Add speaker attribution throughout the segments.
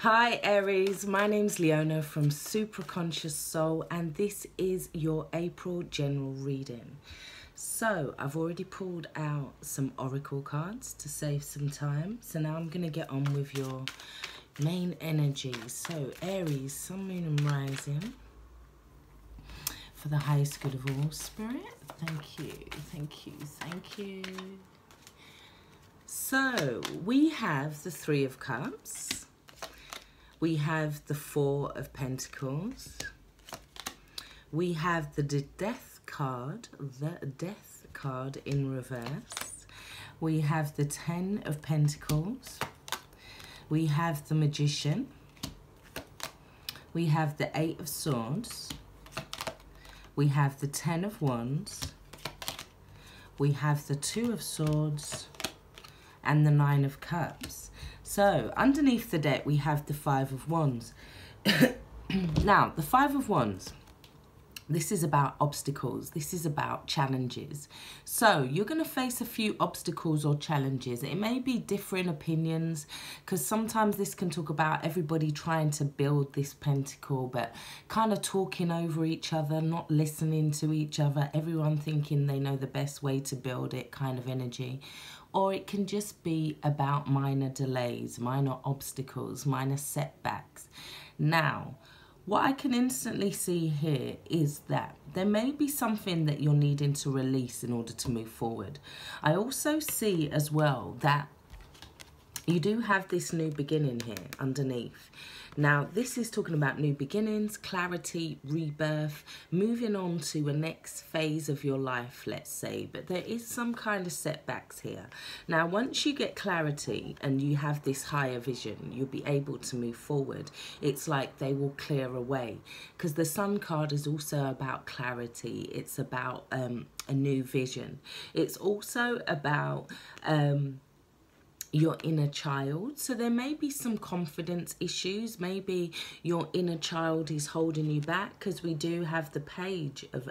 Speaker 1: Hi Aries, my name's Leona from Supra Conscioussoul and this is your April general reading. So I've already pulled out some oracle cards to save some time. So now I'm going to get on with your main energy. So Aries, Sun, Moon and Rising. For the highest good of all, Spirit. Thank you, thank you, thank you. So we have the Three of Cups. We have the Four of Pentacles. We have the Death card in reverse. We have the Ten of Pentacles. We have the Magician. We have the Eight of Swords. We have the Ten of Wands. We have the Two of Swords and the Nine of Cups. So underneath the deck we have the Five of Wands. Now the Five of Wands, this is about obstacles. This is about challenges. So you're going to face a few obstacles or challenges. It may be different opinions because sometimes this can talk about everybody trying to build this pentacle but kind of talking over each other, not listening to each other, everyone thinking they know the best way to build it kind of energy. Or it can just be about minor delays, minor obstacles, minor setbacks. Now, what I can instantly see here is that there may be something that you're needing to release in order to move forward. I also see as well that you do have this new beginning here underneath. Now, this is talking about new beginnings, clarity, rebirth, moving on to a next phase of your life, let's say. But there is some kind of setbacks here. Now, once you get clarity and you have this higher vision, you'll be able to move forward. It's like they will clear away. Because the Sun card is also about clarity. It's about a new vision. It's also about your inner child. So there may be some confidence issues. Maybe your inner child is holding you back because we do have the Page of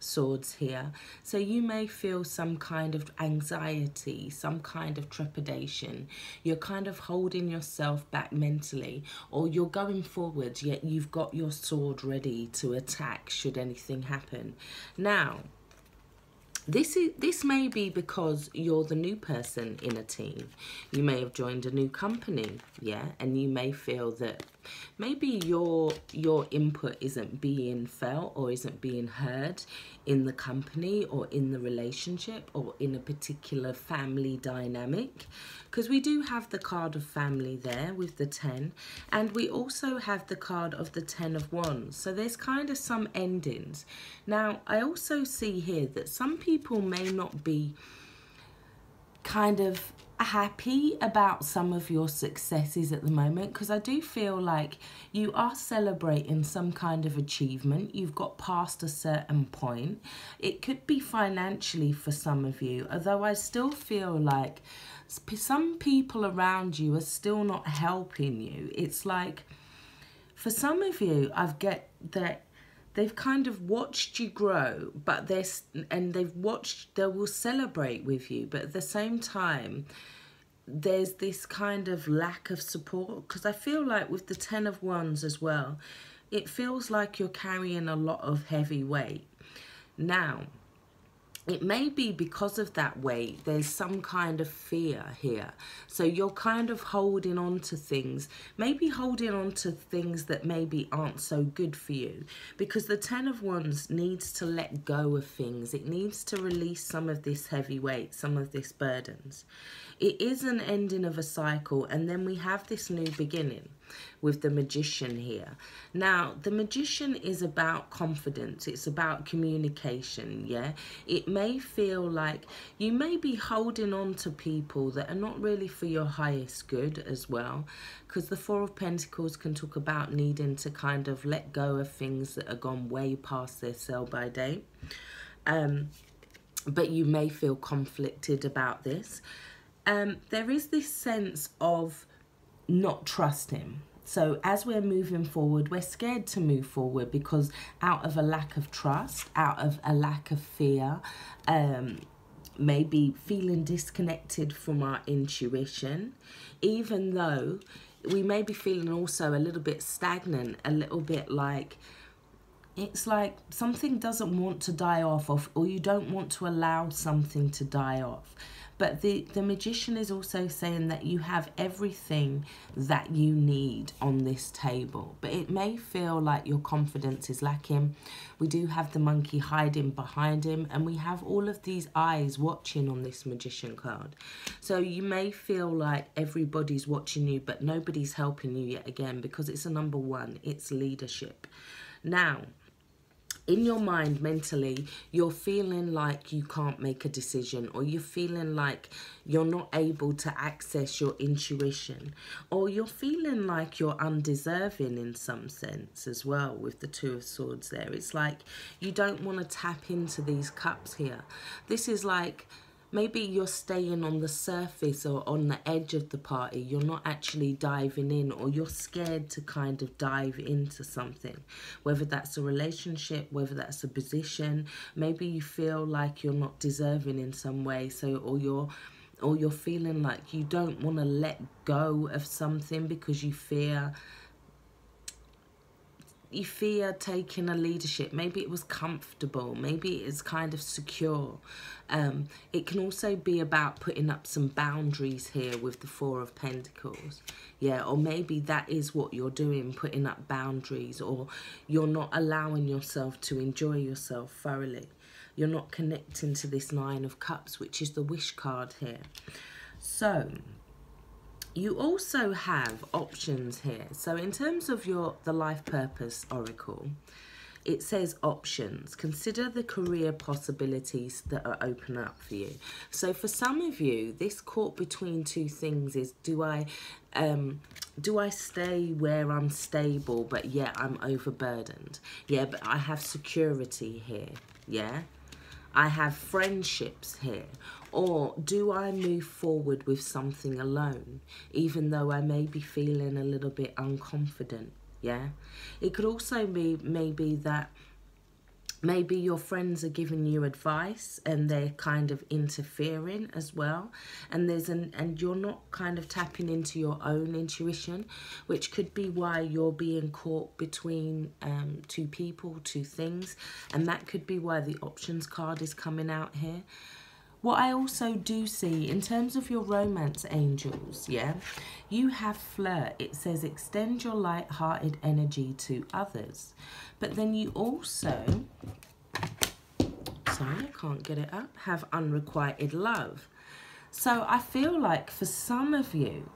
Speaker 1: Swords here. So you may feel some kind of anxiety, some kind of trepidation. You're kind of holding yourself back mentally, or you're going forward yet you've got your sword ready to attack should anything happen. Now, this may be because you're the new person in a team. You may have joined a new company, yeah, and you may feel that maybe your input isn't being felt or isn't being heard in the company or in the relationship or in a particular family dynamic. Because we do have the card of family there with the 10, and we also have the card of the 10 of Wands. So there's kind of some endings. Now, I also see here that some people may not be kind of happy about some of your successes at the moment, because I do feel like you are celebrating some kind of achievement. You've got past a certain point. It could be financially for some of you, although I still feel like some people around you are still not helping you. It's like for some of you, I've get that they've kind of watched you grow, but they will celebrate with you, but at the same time there's this kind of lack of support. Because I feel like with the 10 of Wands as well, it feels like you're carrying a lot of heavy weight. Now, it may be because of that weight, there's some kind of fear here. So you're kind of holding on to things, maybe holding on to things that maybe aren't so good for you. Because the 10 of Wands needs to let go of things. It needs to release some of this heavy weight, some of this burdens. It is an ending of a cycle, and then we have this new beginning with the Magician here. Now, the Magician is about confidence. It's about communication, yeah? It may feel like you may be holding on to people that are not really for your highest good as well, because the Four of Pentacles can talk about needing to kind of let go of things that are gone way past their sell-by date. But you may feel conflicted about this. There is this sense of not trusting. So as we're moving forward, we're scared to move forward because out of a lack of trust, out of a lack of fear, maybe feeling disconnected from our intuition, even though we may be feeling also a little bit stagnant, a little bit like, it's like something doesn't want to die off, or you don't want to allow something to die off. But the Magician is also saying that you have everything that you need on this table. But it may feel like your confidence is lacking. We do have the monkey hiding behind him. And we have all of these eyes watching on this Magician card. So you may feel like everybody's watching you, but nobody's helping you yet again. Because it's a number one. It's leadership. Now, in your mind, mentally, you're feeling like you can't make a decision, or you're feeling like you're not able to access your intuition, or you're feeling like you're undeserving in some sense as well with the Two of Swords there. It's like you don't want to tap into these cups here. This is like, maybe you're staying on the surface or on the edge of the party. You're not actually diving in, or you're scared to kind of dive into something, whether that's a relationship, whether that's a position. Maybe you feel like you're not deserving in some way, so or you're feeling like you don't want to let go of something because you fear taking a leadership. Maybe it was comfortable, maybe it's kind of secure. It can also be about putting up some boundaries here with the Four of Pentacles. Yeah, or maybe that is what you're doing, putting up boundaries, or you're not allowing yourself to enjoy yourself thoroughly. You're not connecting to this Nine of Cups, which is the wish card here. So you also have options here. So in terms of the life purpose oracle, it says options. Consider the career possibilities that are open up for you. So for some of you, this caught between two things is, do I stay where I'm stable, but yeah, I'm overburdened? Yeah, but I have security here. Yeah, I have friendships here. Or do I move forward with something alone, even though I may be feeling a little bit unconfident? Yeah, it could also be maybe that maybe your friends are giving you advice and they're kind of interfering as well, and and you're not kind of tapping into your own intuition, which could be why you're being caught between two people, two things, and that could be why the options card is coming out here. What I also do see in terms of your romance angels, yeah, you have flirt. It says extend your light-hearted energy to others. But then you also, sorry, I can't get it up, have unrequited love. So I feel like for some of you,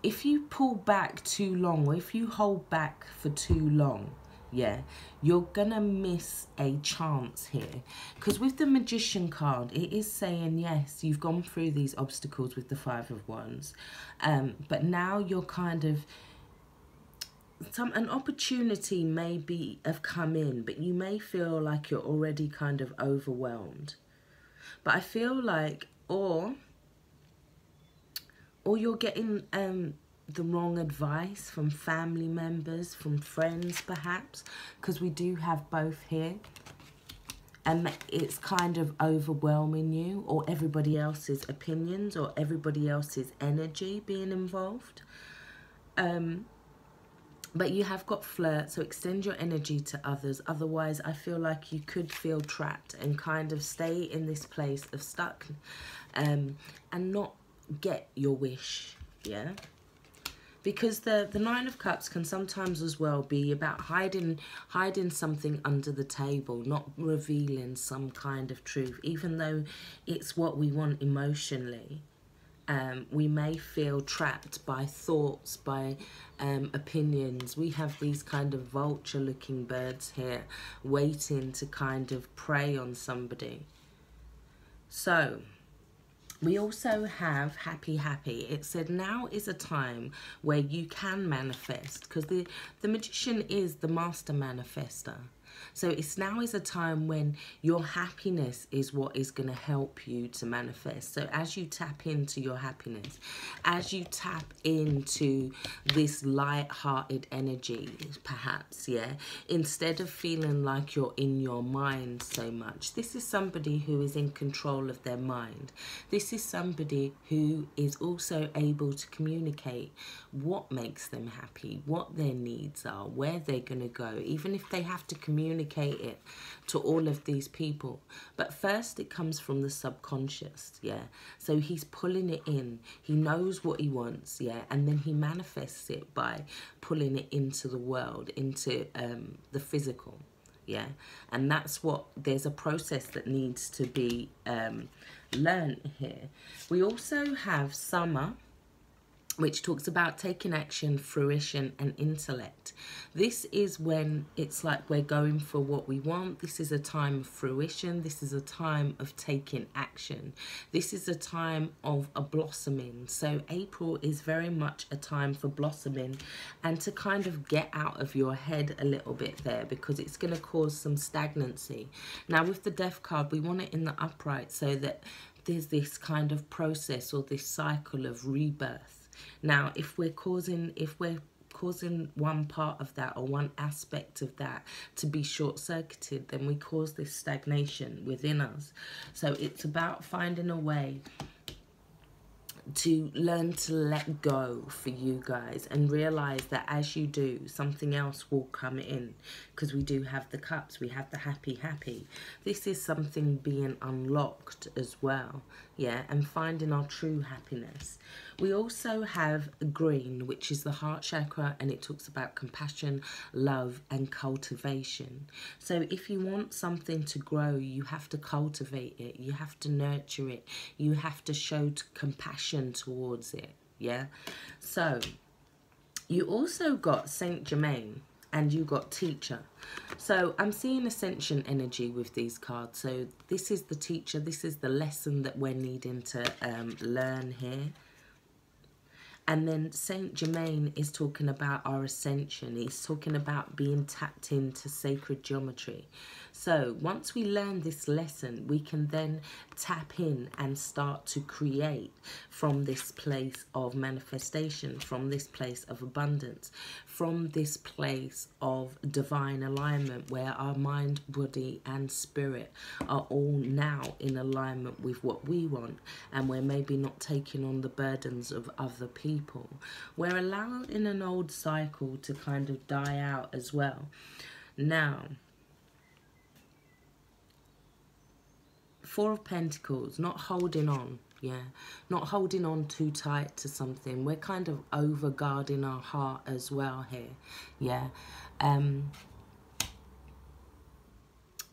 Speaker 1: if you pull back too long, or if you hold back for too long, yeah, you're gonna miss a chance here. Because with the Magician card, it is saying, yes, you've gone through these obstacles with the Five of Wands, but now you're kind of, an opportunity may have come in, but you may feel like you're already kind of overwhelmed. But I feel like, or you're getting the wrong advice from family members, from friends perhaps, because we do have both here, and it's kind of overwhelming you, or everybody else's opinions, or everybody else's energy being involved. But you have got flirt, so extend your energy to others. Otherwise, I feel like you could feel trapped and kind of stay in this place of stuck, and not get your wish, yeah? Because the Nine of Cups can sometimes as well be about hiding something under the table, not revealing some kind of truth, even though it's what we want emotionally. We may feel trapped by thoughts, by opinions. We have these kind of vulture-looking birds here waiting to kind of prey on somebody. So we also have happy. It said now is a time where you can manifest, because the Magician is the master manifester. So it's now is a time when your happiness is what is going to help you to manifest. So as you tap into your happiness, as you tap into this light-hearted energy, perhaps, yeah, instead of feeling like you're in your mind so much, this is somebody who is in control of their mind. This is somebody who is also able to communicate what makes them happy, what their needs are, where they're going to go, even if they have to communicate it to all of these people. But first it comes from the subconscious, yeah. So he's pulling it in. He knows what he wants, yeah, and then he manifests it by pulling it into the world, into the physical, yeah. And that's what, there's a process that needs to be learned here. We also have summer, which talks about taking action, fruition, and intellect. This is when it's like we're going for what we want. This is a time of fruition. This is a time of taking action. This is a time of a blossoming. So April is very much a time for blossoming and to kind of get out of your head a little bit there, because it's going to cause some stagnancy. Now with the Death card, we want it in the upright so that there's this kind of process or this cycle of rebirth. Now, if we're causing one part of that or one aspect of that to be short-circuited, then we cause this stagnation within us. So it's about finding a way to learn to let go for you guys, and realize that as you do, something else will come in, because we do have the cups, we have the happy. This is something being unlocked as well, yeah, and finding our true happiness. We also have green, which is the heart chakra, and it talks about compassion, love, and cultivation. So if you want something to grow, you have to cultivate it, you have to nurture it, you have to show compassion towards it, yeah. So you also got Saint Germain and you got teacher. So I'm seeing ascension energy with these cards. So this is the teacher, this is the lesson that we're needing to learn here. And then Saint Germain is talking about our ascension. He's talking about being tapped into sacred geometry. So once we learn this lesson, we can then tap in and start to create from this place of manifestation, from this place of abundance, from this place of divine alignment, where our mind, body, and spirit are all now in alignment with what we want, and we're maybe not taking on the burdens of other people. We're allowing an old cycle to kind of die out as well. Now, Four of Pentacles, not holding on, yeah, not holding on too tight to something. We're kind of over guarding our heart as well here, yeah.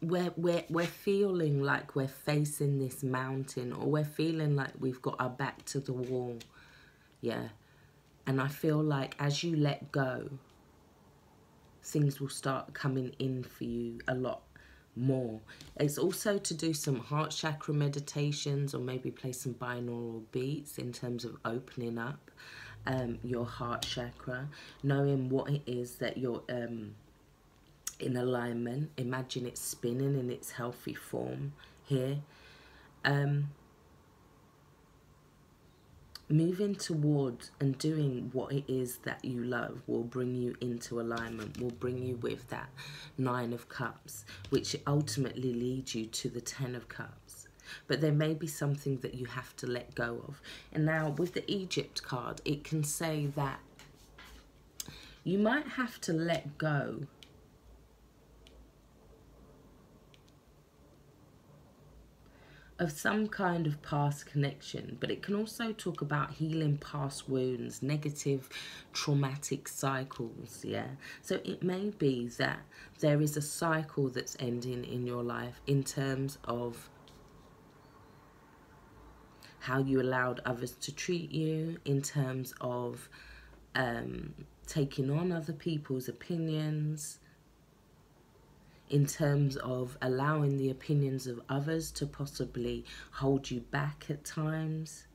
Speaker 1: We're feeling like we're facing this mountain, or we're feeling like we've got our back to the wall, yeah. And I feel like as you let go, things will start coming in for you a lot more. It's also to do some heart chakra meditations, or maybe play some binaural beats in terms of opening up your heart chakra, knowing what it is that you're in alignment. Imagine it spinning in its healthy form here. Moving towards and doing what it is that you love will bring you into alignment, will bring you with that Nine of Cups, which ultimately leads you to the Ten of Cups. But there may be something that you have to let go of. And now with the Egypt card, it can say that you might have to let go of some kind of past connection, but it can also talk about healing past wounds, negative traumatic cycles, yeah. So it may be that there is a cycle that's ending in your life in terms of how you allowed others to treat you, in terms of taking on other people's opinions, in terms of allowing the opinions of others to possibly hold you back at times.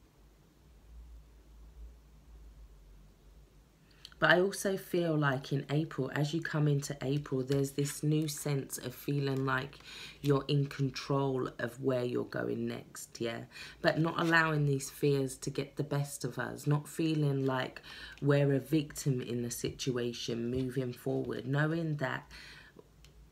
Speaker 1: But I also feel like in April, as you come into April, there's this new sense of feeling like you're in control of where you're going next, yeah? But not allowing these fears to get the best of us, not feeling like we're a victim in the situation, moving forward, knowing that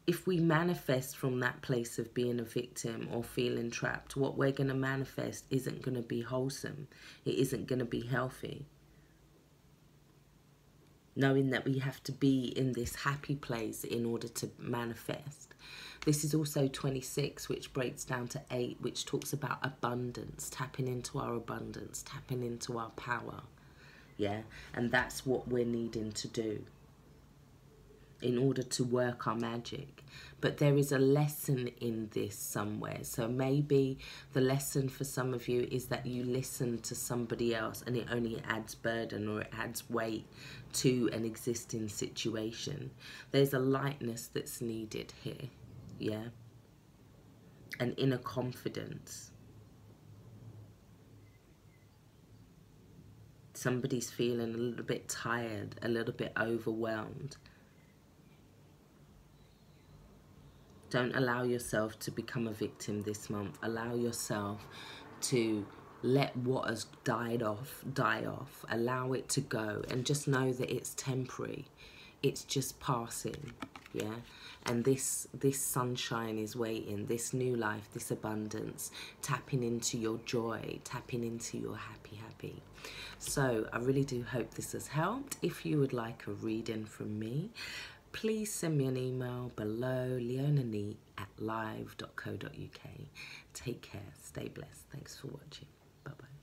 Speaker 1: if we manifest from that place of being a victim or feeling trapped, what we're going to manifest isn't going to be wholesome. It isn't going to be healthy. Knowing that we have to be in this happy place in order to manifest. This is also 26, which breaks down to 8, which talks about abundance, tapping into our abundance, tapping into our power. Yeah, and that's what we're needing to do in order to work our magic. But there is a lesson in this somewhere. So maybe the lesson for some of you is that you listen to somebody else and it only adds burden or it adds weight to an existing situation. There's a lightness that's needed here, yeah? An inner confidence. Somebody's feeling a little bit tired, a little bit overwhelmed. Don't allow yourself to become a victim this month. Allow yourself to let what has died off, die off. Allow it to go and just know that it's temporary. It's just passing, yeah? And this sunshine is waiting, this new life, this abundance, tapping into your joy, tapping into your happy. So I really do hope this has helped. If you would like a reading from me, please send me an email below, leonanie@live.co.uk. Take care, stay blessed. Thanks for watching. Bye-bye.